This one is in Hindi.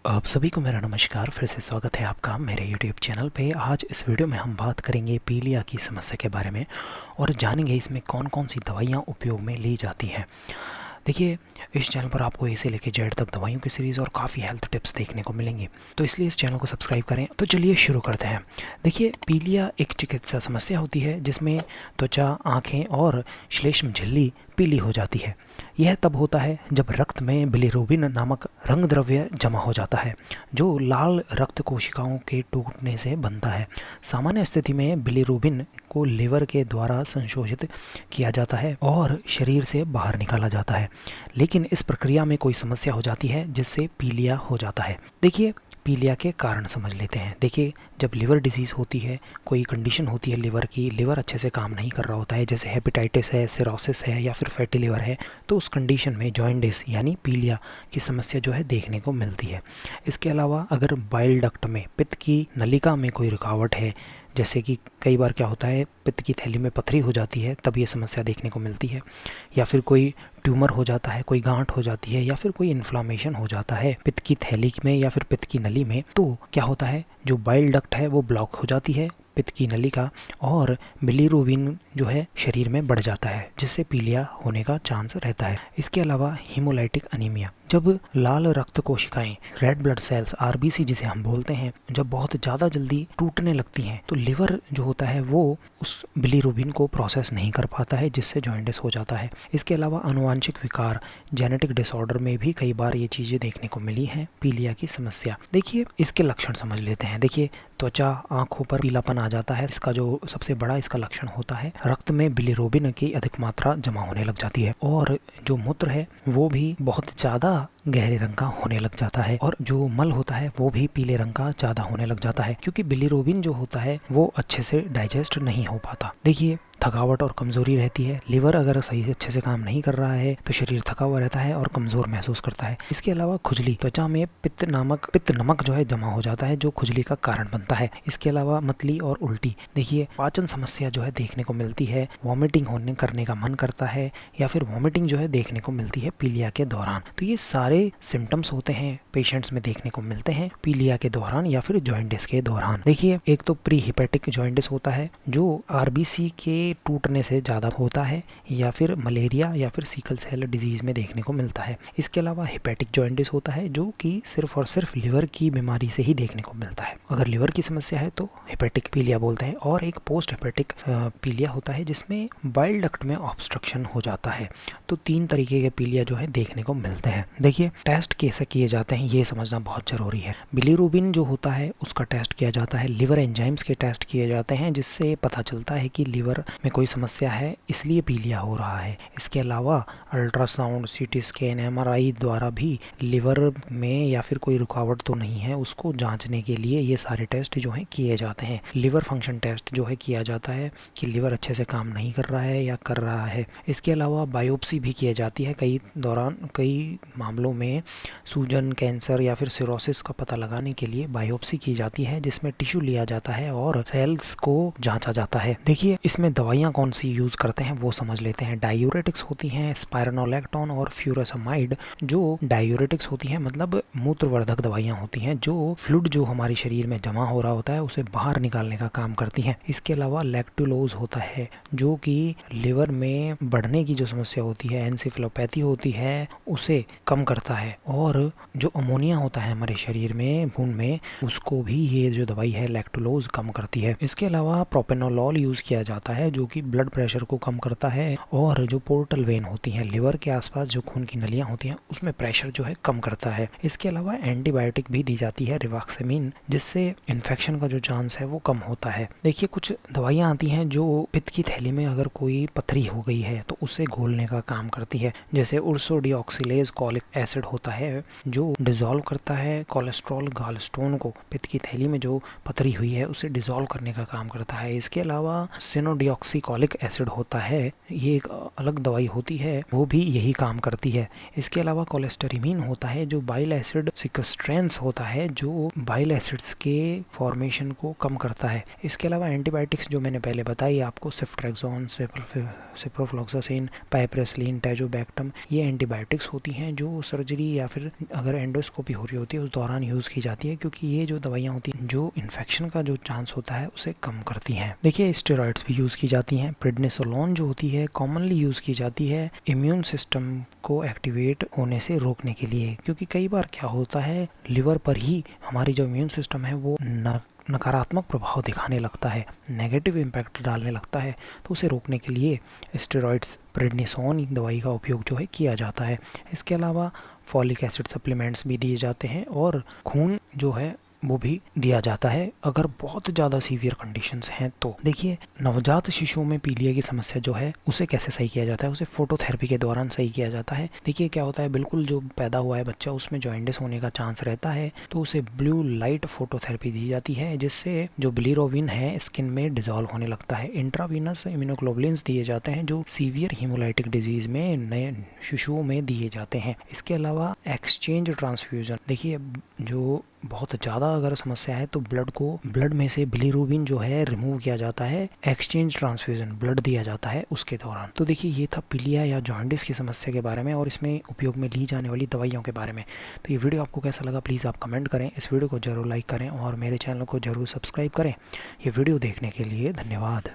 आप सभी को मेरा नमस्कार। फिर से स्वागत है आपका मेरे YouTube चैनल पे। आज इस वीडियो में हम बात करेंगे पीलिया की समस्या के बारे में और जानेंगे इसमें कौन कौन सी दवाइयाँ उपयोग में ली जाती हैं। देखिए, इस चैनल पर आपको ए से लेकर जेड तक दवाइयों की सीरीज़ और काफ़ी हेल्थ टिप्स देखने को मिलेंगी, तो इसलिए इस चैनल को सब्सक्राइब करें। तो चलिए शुरू करते हैं। देखिए, पीलिया एक चिकित्सा समस्या होती है जिसमें त्वचा, आँखें और श्लेष्म झिल्ली पीली हो जाती है। यह तब होता है जब रक्त में बिलिरुबिन नामक रंग द्रव्य जमा हो जाता है, जो लाल रक्त कोशिकाओं के टूटने से बनता है। सामान्य स्थिति में बिलिरुबिन को लिवर के द्वारा संशोधित किया जाता है और शरीर से बाहर निकाला जाता है, लेकिन इस प्रक्रिया में कोई समस्या हो जाती है जिससे पीलिया हो जाता है। देखिए, पीलिया के कारण समझ लेते हैं। देखिए, जब लिवर डिजीज़ होती है, कोई कंडीशन होती है लिवर की, लिवर अच्छे से काम नहीं कर रहा होता है, जैसे हेपेटाइटिस है, सिरोसिस है या फिर फैटी लिवर है, तो उस कंडीशन में जॉइंडिस यानी पीलिया की समस्या जो है देखने को मिलती है। इसके अलावा अगर बाइल डक्ट में, पित्त की नलिका में कोई रुकावट है, जैसे कि कई बार क्या होता है, पित्त की थैली में पथरी हो जाती है, तब ये समस्या देखने को मिलती है। या फिर कोई ट्यूमर हो जाता है, कोई गांठ हो जाती है, या फिर कोई इन्फ्लामेशन हो जाता है पित्त की थैली में या फिर पित्त की नली में, तो क्या होता है, जो बाइल डक्ट है वो ब्लॉक हो जाती है पित्त की नली का, और बिलिरुबिन जो है शरीर में बढ़ जाता है, जिससे पीलिया होने का चांस रहता है। इसके अलावा हीमोलाइटिक अनीमिया, जब लाल रक्त कोशिकाएं, रेड ब्लड सेल्स, आरबीसी जिसे हम बोलते हैं, जब बहुत ज़्यादा जल्दी टूटने लगती हैं, तो लिवर जो होता है वो उस बिलिरुबिन को प्रोसेस नहीं कर पाता है, जिससे जॉइंडिस हो जाता है। इसके अलावा आनुवांशिक विकार, जेनेटिक डिसऑर्डर में भी कई बार ये चीज़ें देखने को मिली हैं, पीलिया की समस्या। देखिए, इसके लक्षण समझ लेते हैं। देखिए, त्वचा, आंखों पर पीलापन आ जाता है, इसका जो सबसे बड़ा इसका लक्षण होता है। रक्त में बिलिरुबिन की अधिक मात्रा जमा होने लग जाती है, और जो मूत्र है वो भी बहुत ज़्यादा गहरे रंग का होने लग जाता है, और जो मल होता है वो भी पीले रंग का ज़्यादा होने लग जाता है, क्योंकि बिलिरुबिन जो होता है वो अच्छे से डाइजेस्ट नहीं हो पाता। देखिए, थकावट और कमज़ोरी रहती है। लिवर अगर सही से अच्छे से काम नहीं कर रहा है तो शरीर थका हुआ रहता है और कमज़ोर महसूस करता है। इसके अलावा खुजली, त्वचा में पित्त नमक जो है जमा हो जाता है, जो खुजली का कारण बनता है। इसके अलावा मतली और उल्टी। देखिए, पाचन समस्या जो है देखने को मिलती है, वॉमिटिंग होने करने का मन करता है, या फिर वॉमिटिंग जो है देखने को मिलती है पीलिया के दौरान। तो ये सारे सिम्टम्स होते हैं, पेशेंट्स में देखने को मिलते हैं पीलिया के दौरान या फिर जॉइंडिस के दौरान। देखिए, एक तो प्री हिपेटिक जॉइंडिस होता है, जो आरबीसी के टूटने से ज़्यादा होता है, या फिर मलेरिया या फिर सीकल सेल डिजीज़ में देखने को मिलता है। इसके अलावा हेपेटिक जॉइंडिस होता है, जो कि सिर्फ और सिर्फ लिवर की बीमारी से ही देखने को मिलता है। अगर लिवर की समस्या है तो हेपेटिक पीलिया बोलते हैं। और एक पोस्ट हेपेटिक पीलिया होता है, जिसमें बाइल डक्ट में ऑब्स्ट्रक्शन हो जाता है। तो 3 तरीके के पीलिया जो है देखने को मिलते हैं। देखिए, टेस्ट कैसे किए जाते हैं ये समझना बहुत ज़रूरी है। बिलिरुबिन जो होता है उसका टेस्ट किया जाता है, लिवर एंजाइम्स के टेस्ट किए जाते हैं, जिससे पता चलता है कि लिवर में कोई समस्या है, इसलिए पीलिया हो रहा है। इसके अलावा अल्ट्रासाउंड, सीटी स्कैन, एमआरआई द्वारा भी लिवर में या फिर कोई रुकावट तो नहीं है उसको जांचने के लिए ये सारे टेस्ट जो हैं किए जाते हैं। लिवर फंक्शन टेस्ट जो है किया जाता है कि लिवर अच्छे से काम नहीं कर रहा है या कर रहा है। इसके अलावा बायोप्सी भी की जाती है। कई मामलों में सूजन, कैंसर या फिर सिरोसिस का पता लगाने के लिए बायोप्सी की जाती है, जिसमें टिश्यू लिया जाता है और सेल्स को जांचा जाता है। देखिए, इसमें दवाइयाँ कौन सी यूज़ करते हैं वो समझ लेते हैं। डायूरेटिक्स होती हैं स्पाइरोनोलेक्टोन और फ्यूरासामाइड। जो डायूरेटिक्स होती हैं मतलब मूत्रवर्धक दवाइयाँ होती हैं, जो फ्लूइड जो हमारे शरीर में जमा हो रहा होता है उसे बाहर निकालने का काम करती हैं। इसके अलावा लैक्टुलोज होता है, जो कि लिवर में बढ़ने की जो समस्या होती है, एन्सेफेलोपैथी होती है, उसे कम करता है। और जो अमोनिया होता है हमारे शरीर में, खून में, उसको भी ये जो दवाई है लैक्टुलोज कम करती है। इसके अलावा प्रोपेनोलॉल यूज़ किया जाता है, जो कि ब्लड प्रेशर को कम करता है, और जो पोर्टल वेन होती हैं, लिवर के आसपास जो खून की नलियाँ होती हैं, उसमें प्रेशर जो है कम करता है। इसके अलावा एंटीबायोटिक भी दी जाती है, रिवाक्सेमिन, जिससे इन्फेक्शन का जो चांस है वो कम होता है। देखिए, कुछ दवाइयाँ आती हैं जो पित्त की थैली में अगर कोई पथरी हो गई है तो उसे घोलने का काम करती है, जैसे उर्सोडिऑक्सिलेज कॉलिक एसिड होता है, जो डिजोल्व करता है कोलेस्ट्रॉल गॉलस्टोन को। पित्त की थैली में जो पथरी हुई है उसे डिजोल्व करने का काम करता है। इसके अलावा सिनोडिऑक्सिन ऑक्सीकॉलिक एसिड होता है, ये एक अलग दवाई होती है, वो भी यही काम करती है। इसके अलावा कोलेस्टेरिमीन होता है जो बाइल एसिड सिक्वेस्ट्रेंस होता है, जो बाइल एसिड्स के फॉर्मेशन को कम करता है। इसके अलावा एंटीबायोटिक्स जो मैंने पहले बताई आपको, सिफ्ट्रेक्सोन, सिप्रोफ्लॉक्सासिन, पाइप्रेसलिन, टैजोबैक्टम, ये एंटीबायोटिक्स होती हैं जो सर्जरी या फिर अगर एंडोस्कोपी हो रही होती है उस दौरान यूज़ की जाती है, क्योंकि ये जो दवाइयाँ होती हैं जो इन्फेक्शन का जो चांस होता है उसे कम करती हैं। देखिए स्टेरॉइड्स भी यूज़ की जाती हैं। प्रेडनिसोलोन जो होती है कॉमनली यूज़ की जाती है इम्यून सिस्टम को एक्टिवेट होने से रोकने के लिए, क्योंकि कई बार क्या होता है लिवर पर ही हमारी जो इम्यून सिस्टम है वो नकारात्मक प्रभाव दिखाने लगता है, नेगेटिव इम्पैक्ट डालने लगता है, तो उसे रोकने के लिए स्टेरॉइड्स, प्रेडनिसोन दवाई का उपयोग जो है किया जाता है। इसके अलावा फॉलिक एसिड सप्लीमेंट्स भी दिए जाते हैं और खून जो है वो भी दिया जाता है अगर बहुत ज़्यादा सीवियर कंडीशंस हैं तो। देखिए नवजात शिशुओं में पीलिया की समस्या जो है उसे कैसे सही किया जाता है, उसे फोटोथेरेपी के दौरान सही किया जाता है। देखिए क्या होता है, बिल्कुल जो पैदा हुआ है बच्चा उसमें जॉइंटिस होने का चांस रहता है, तो उसे ब्लू लाइट फोटोथेरेपी दी जाती है जिससे जो बिलिरोबिन है स्किन में डिजॉल्व होने लगता है। इंट्रावीनस इम्यूनोग्लोबुलिन्स दिए जाते हैं जो सीवियर हीमोलाइटिक डिजीज में नए शिशुओं में दिए जाते हैं। इसके अलावा एक्सचेंज ट्रांसफ्यूजन, देखिए जो बहुत ज़्यादा अगर समस्या है तो ब्लड में से बिलिरुबिन जो है रिमूव किया जाता है, एक्सचेंज ट्रांसफ्यूजन ब्लड दिया जाता है उसके दौरान। तो देखिए ये था पीलिया या जॉन्डिस की समस्या के बारे में और इसमें उपयोग में ली जाने वाली दवाइयों के बारे में। तो ये वीडियो आपको कैसा लगा प्लीज़ आप कमेंट करें, इस वीडियो को जरूर लाइक करें और मेरे चैनल को जरूर सब्सक्राइब करें। ये वीडियो देखने के लिए धन्यवाद।